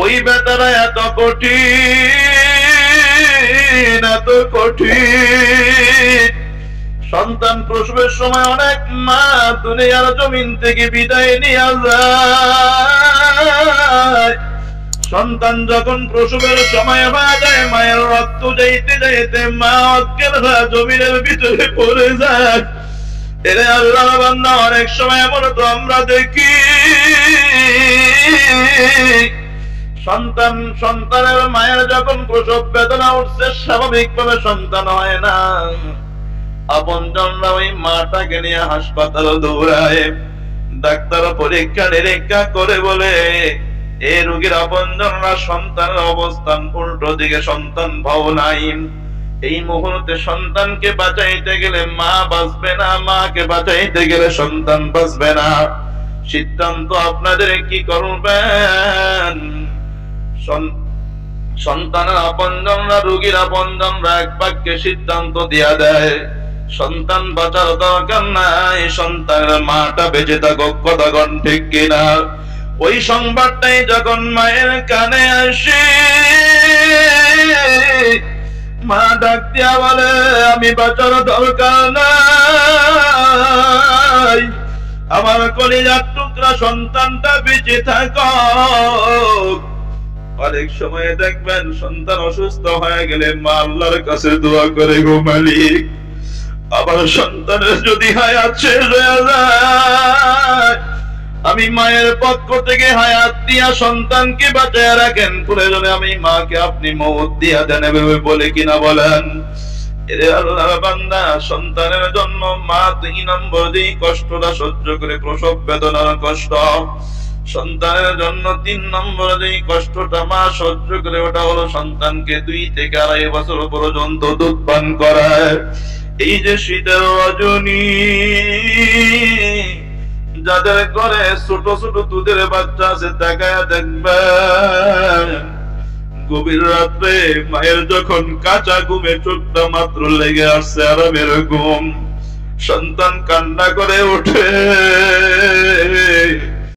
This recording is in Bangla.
ওই বেতারা এত কঠিন, এত কঠিন। সন্তান প্রসবের সময় অনেক মা দুনিয়ার জমিন থেকে বিদায় নিয়ে যায়। সন্তান যখন প্রসবের সময় হয়ে যায়, মায়ের রক্ত যাইতে যাইতে মা অজ্ঞান হয়ে জমিনের ভিতরে পড়ে যায়। এরে আল্লাহর বান্দা, অনেক সময় এমন তো আমরা দেখি সন্তানের মায়ের যখন প্রসব বেদনা উঠছে, স্বাভাবিকভাবে সন্তান হয় না। আপনজনরা ওই মাটাকে নিয়ে হাসপাতাল দৌড়ায়, ডাক্তার পরীক্ষা নিরীক্ষা করে বলে এই রোগীর আপনজনরা সন্তানের অবস্থান উল্টো দিকে, সন্তান ভাও নাই। এই মুহূর্তে সন্তানকে বাঁচাইতে গেলে মা বাঁচবে না, মাকে বাঁচাইতে গেলে সন্তান বাঁচবে না। সিদ্ধান্ত আপনাদের কি করবেন? সন্তানের আপনজনরা, রোগীর আপনজনরা এক বাক্যে সিদ্ধান্ত দিয়া দেয়, সন্তান বাঁচার দরকার নাই, সন্তানের মাটা বেঁচে থাকুক। কথা কোন ঠিক কিনা? ওই সংবাদটাই যখন মায়ের কানে আসে, মা ডাক দিয়া বলে, আমি বাঁচার দরকার নাই, আমার কলিজার টুকরা সন্তানটা বেঁচে থাকুক। অনেক সময় দেখবেন সন্তান অসুস্থ হয়ে গেলে মা আল্লাহর কাছে দোয়া করে, গো মালিক, আমার সন্তানের যদি হায়াত শেষ হয়ে যায়, আমি মায়ের পক্ষ থেকে হায়াত দিয়া সন্তানকে বাঁচায় রাখেন, প্রয়োজনে আমি মাকে আপনি মওত দিয়া দেন, এভাবে বলে কিনা বলেন? এরে আল্লাহর বান্দা, সন্তানের জন্য মা 2 নম্বর দিয়ে কষ্টটা সহ্য করে, প্রসব বেদনার কষ্ট। সন্তানের জন্য 3 নম্বর যে কষ্টটা মা সহ্য করে, ওটা হলো সন্তানকে 2 থেকে 2.5 বছর পর্যন্ত দুধ পান করায়। এই যে শীতের রজনী, যাদের ঘরে ছোট ছোট দুধের বাচ্চা আছে, তাকায় দেখবেন গভীর রাত্রে মায়ের যখন কাঁচা ঘুমে চোখটা মাত্র লেগে আসছে আরামের ঘুম, সন্তান কান্না করে ওঠে,